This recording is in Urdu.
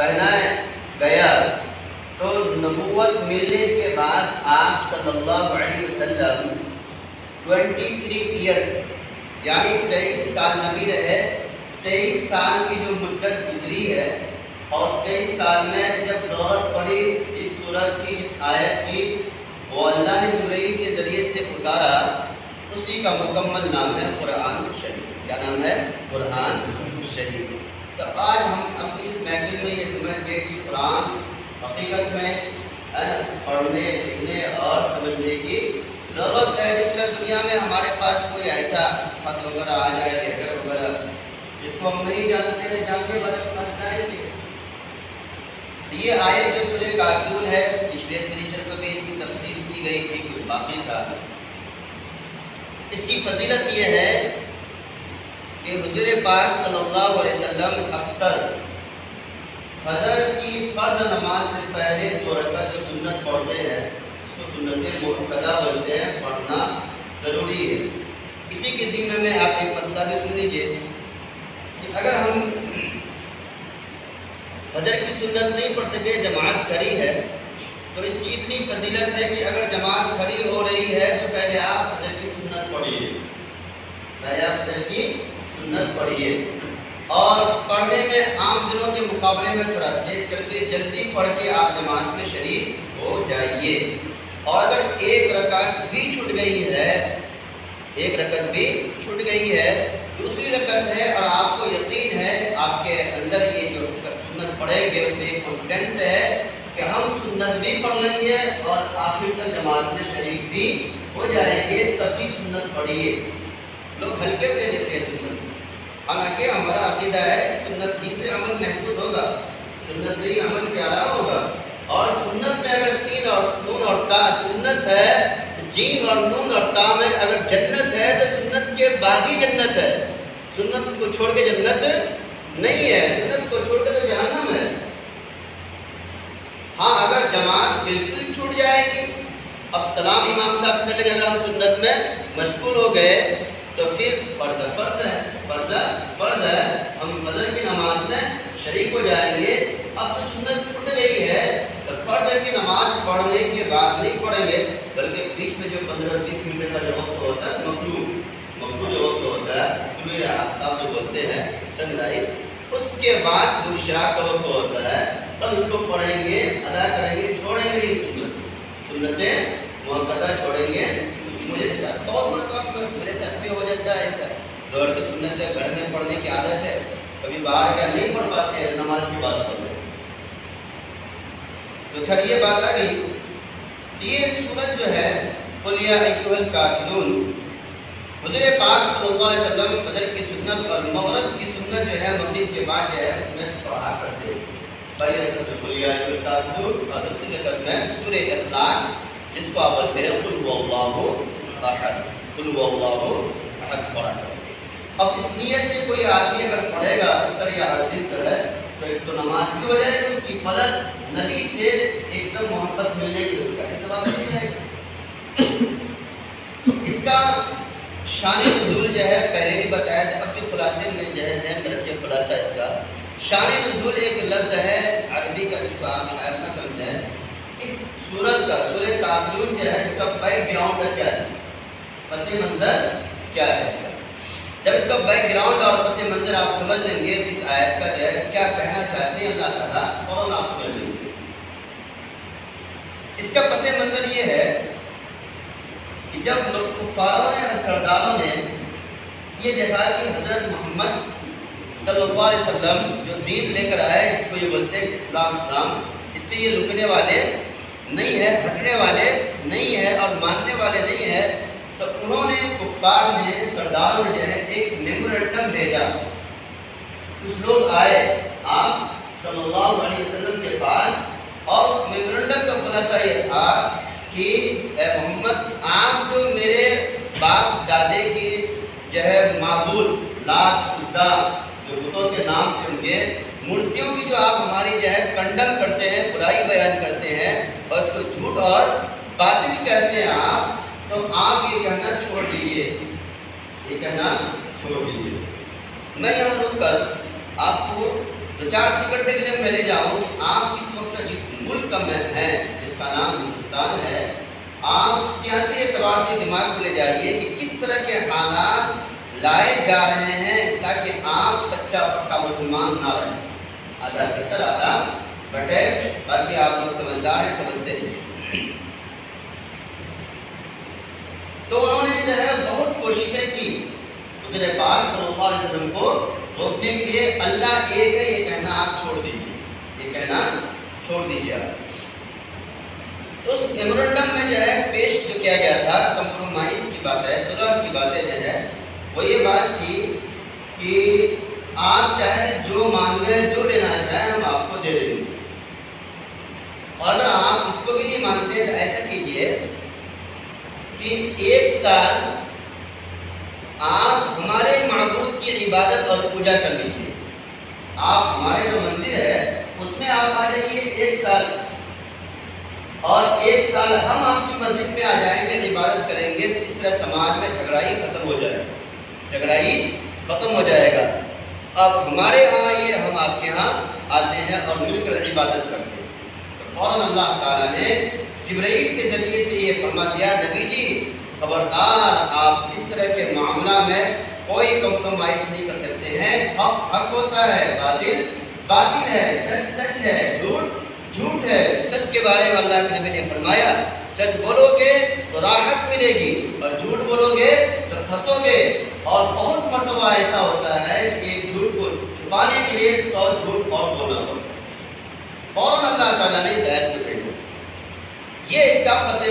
پہنایا گیا تو نبوت ملنے کے بعد آپ صلی اللہ علیہ وسلم 23 ایئرس یعنی 23 سال نبی رہے۔ 23 سال کی جو مدت گزری ہے اور 23 سال میں جب ضرورت پڑی جس سورت کی جس آیت کی وہ اللہ نے جبرائیل کے ذریعے سے اتارا، اسی کا مکمل نام ہے قرآن شریف۔ کیا نام ہے؟ قرآن شریف۔ تو آج ہم اپنی اس محفل میں یہ سمجھ گئے کہ قرآن حقیقت میں پڑھنے لکھنے اور سمجھنے کی ضرورت ہے۔ جس طرح دنیا میں ہمارے پاس کوئی ایسا خط وغیرہ آ جائے لیٹر وغیرہ جس کو ہم نہیں جانتے ہیں، جاننے والے پڑھ جائیں گے۔ یہ آیت جو سورہ کافرون ہے، پچھلے سنیچر کو بھی اس کی تفسیر کی گئی تھی، کچھ باقی تھا۔ اس کی فضیلت یہ ہے کہ حضور پاک صلی اللہ علیہ وسلم اکثر فجر کی فرض نماز سے پہلے 2 رکعت جو سنت پڑھتے ہیں اس کو سنت مؤکدہ بولتے ہیں، پڑھنا ضروری ہے۔ اسی کے ضمن میں آپ ایک مسئلہ بھی سن لیجئے کہ اگر ہم فجر کی سنت نہیں پڑھ سکے، جماعت کھڑی ہے، تو اس کی اتنی فضیلت ہے کہ اگر جماعت کھڑی ہو رہی ہے تو پہلے آپ فجر کی سنت پڑھیے، پہلے آپ فجر کی سنت پڑھیے، اور پڑھنے میں عام دنوں کے مقابلے میں تھوڑا تیز کر کے جلدی پڑھ کے آپ جماعت میں شریک ہو جائیے۔ اور اگر ایک رکعت بھی چھوٹ گئی ہے، ایک رکعت بھی چھوٹ گئی ہے، دوسری رکعت ہے اور آپ کو یقین ہے، آپ کے اندر یہ جو سنت پڑھیں گے اس میں ایک کانفیڈنس ہے کہ ہم سنت بھی پڑھ لیں گے اور آخر تک جماعت میں شریک بھی ہو جائیں گے، تب بھی سنت پڑھیے۔ لوگ ہلکے پہ لیتے ہیں سنت، حالانکہ ہمارا عقیدہ ہے کہ سنت ہی سے عمل محفوظ ہوگا، سنت سے ہی عمل پیارا ہوگا۔ اور سنت میں اگر سین اور نون اور تا سنت ہے، جیم اور نون اور تا میں اگر جنت ہے تو سنت کے بعد ہی جنت ہے، سنت کو چھوڑ کے جنت نہیں ہے، سنت کو چھوڑ کے تو جہنم ہے۔ ہاں اگر جماعت بالکل چھوٹ جائے گی، اب سلام امام صاحب پھر لگے، اگر ہم سنت میں مشغول ہو گئے تو پھر فرض ہے ہم فجر کی نماز میں شریک ہو جائیں گے۔ اب تو سنت چھوٹ گئی ہے تو فجر کی نماز پڑھنے کے بعد نہیں پڑھیں گے، بلکہ بیچ میں جو 15-20 منٹ کا جو وقت ہوتا ہے مقبول جو وقت ہوتا ہے، طلوع آفتاب جو بولتے ہیں سن رائز، اس کے بعد جو اشراق کا وقت ہوتا ہے تب اس کو پڑھیں گے، ادا کریں گے، چھوڑیں گے نہیں سنتیں مؤکدہ چھوڑیں گے۔ مجھے ساتھ بہت مرتبہ میرے ساتھ بھی ہو جاتا ہے ایسا، ظہر کی سنت ہے، گھر میں پڑھنے کی عادت ہے، کبھی باہر کیا نہیں پڑھ پاتے ہیں، نماز کی بات کر رہے ہیں تو خیر یہ بات آ گئی۔ یہ سورت جو ہے قل یا ایھا الکافرون، حضور پاک صلی اللہ علیہ وسلم فجر کی سنت اور مغرب کی سنت جو ہے مغرب کے بعد جو ہے اس میں پڑھا کرتے ہیں۔ پہلی رکعت قل یا ایھا الکافرون اور دوسری رکعت میں سورہ اخلاص جس کو آپ بولتے ہیں قل هو اللہ احد، قل هو اللہ احد پڑھا کرتے ہیں۔ اب اس نیت سے کوئی آدمی اگر پڑھے گا اکثر یا ہر دن کرے تو ایک تو نماز کی وجہ ہے، اس کی پلس نبی سے ایک دم محبت ملنے کی اس کا سبب مل جائے گا۔ اس کا شان نزول جو ہے پہلے بھی بتایا تھا، اب بھی خلاصے میں جو ہے ذہن میں رکھے خلاصہ اس کا۔ شان نزول ایک لفظ ہے عربی کا جس کو آپ شاید نہ سمجھیں۔ اس سورت کا سورہ کافرون جو ہے اس کا بیک گراؤنڈ کیا ہے، پس منظر کیا ہے اس کا؟ جب اس کا بیک گراؤنڈ اور پس منظر آپ سمجھ لیں گے تو اس آیت کا جو ہے کیا کہنا چاہتے ہیں اللہ تعالیٰ فوراً آپ سمجھ لیں گے۔ اس کا پس منظر یہ ہے کہ جب کفاروں نے اور سرداروں نے یہ دیکھا کہ حضرت محمد صلی اللہ علیہ وسلم جو دین لے کر آئے جس کو یہ بولتے ہیں اسلام، اس سے یہ رکنے والے نہیں ہے، ہٹنے والے نہیں ہے اور ماننے والے نہیں ہے، تو انہوں نے کفار نے سرداروں نے جو ہے ایک میمورنڈم بھیجا۔ کچھ لوگ آئے آپ صلی اللہ علیہ وسلم کے پاس اور اس میمورنڈم کا خلاصہ یہ تھا کہ اے محمد آپ جو میرے باپ دادے کی جو ہے معبود لات عزا جو بتوں کے نام تھے ان کے مورتیوں کی جو آپ ہماری جو ہے کنڈم کرتے ہیں، برائی بیان کرتے ہیں اور اس کو جھوٹ اور باطل کہتے ہیں آپ، تو آپ یہ کہنا چھوڑ دیجئے، یہ کہنا چھوڑ دیجئے۔ میں یہاں رک کر آپ کو 2-4 سیکنڈ کے لیے میں لے جاؤں کہ آپ اس وقت جس ملک میں ہیں جس کا نام ہندوستان ہے، آپ سیاسی اعتبار سے دماغ کو لے جائیے کہ کس طرح کے حالات لائے جا رہے ہیں تاکہ آپ سچا پکا مسلمان نہ رہیں، آدھا بہتر آدھا بٹے، باقی آپ لوگ سمجھدار ہیں، سمجھتے رہیے۔ تو انہوں نے جو ہے بہت کوششیں کی حضور پاک صلی اللہ علیہ وسلم کو روکنے کے لیے، اللہ ایک ہے یہ کہنا آپ چھوڑ دیجیے، یہ کہنا چھوڑ دیجیے آپ۔ تو اس میمورنڈم میں جو ہے پیش جو کیا گیا تھا، کمپرومائز کی بات ہے، صلح کی باتیں جو ہے وہ یہ بات تھی کہ آپ چاہے جو مانگے، جو لینا چاہیں ہم آپ کو دے دیں گے، اور اگر آپ اس کو بھی نہیں مانتے تو ایسا کیجئے کہ 1 سال آپ ہمارے معبود کی عبادت اور پوجا کر لیجیے، آپ ہمارے جو مندر ہے اس میں آپ آ جائیے 1 سال، اور 1 سال ہم آپ کی مسجد میں آ جائیں گے، عبادت کریں گے، تو اس طرح سماج میں جھگڑائی ختم ہو جائے گا، جھگڑائی ختم ہو جائے گا۔ اب ہمارے ہاں آئیے، ہم آپ کے ہاں آتے ہیں اور مل کر عبادت کرتے ہیں۔ تو فوراً اللہ تعالیٰ نے جبرائیل کے ذریعے سے یہ فرما دیا، نبی جی خبردار، آپ اس طرح کے معاملہ میں کوئی کمپرومائز نہیں کر سکتے ہیں، حق حق ہوتا ہے، باطل باطل ہے، سچ سچ ہے، جھوٹ جھوٹ ہے۔ سچ کے بارے میں اللہ کے نبی نے فرمایا، سچ بولو گے تو راحت ملے گی، اور جھوٹ بولو گے تو پھنسو گے، اور بہت مرتبہ ایسا ہوتا ہے کہ ایک جھوٹ کو چھپانے کے لیے 100 جھوٹ اور بولنا پڑتا ہے۔ فوراً اللہ تعالیٰ نے ہدایت کو بھیجا۔ یہ اس کا پس